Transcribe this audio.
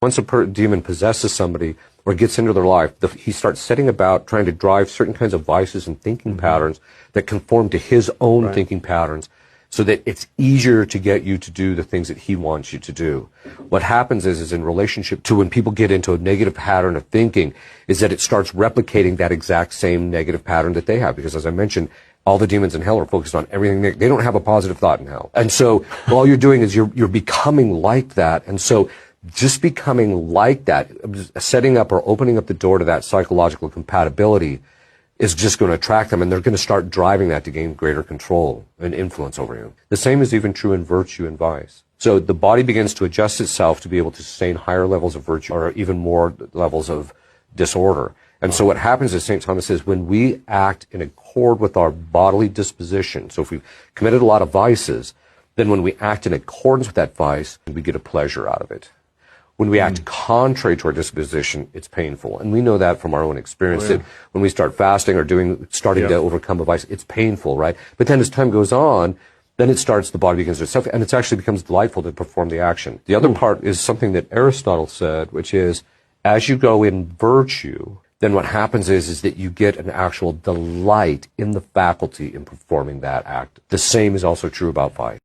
Once a demon possesses somebody or gets into their life, he starts setting about trying to drive certain kinds of vices and thinking patterns that conform to his own thinking patterns, so that it's easier to get you to do the things that he wants you to do. What happens is in relationship to when people get into a negative pattern of thinking, is that it starts replicating that exact same negative pattern that they have. Because as I mentioned, all the demons in hell are focused on everything. They don't have a positive thought in hell. And so all you're doing is you're becoming like that. And so just becoming like that, setting up or opening up the door to that psychological compatibility is just going to attract them, and they're going to start driving that to gain greater control and influence over you. The same is even true in virtue and vice. So the body begins to adjust itself to be able to sustain higher levels of virtue or even more levels of disorder. And so what happens is, St. Thomas says, when we act in accord with our bodily disposition, so if we've committed a lot of vices, then when we act in accordance with that vice, we get a pleasure out of it. When we act contrary to our disposition, it's painful. And we know that from our own experience, that when we start fasting or starting to overcome a vice, it's painful, right? But then as time goes on, then the body begins to self, and it actually becomes delightful to perform the action. The other part is something that Aristotle said, which is, as you go in virtue, then what happens is that you get an actual delight in the faculty in performing that act. The same is also true about vice.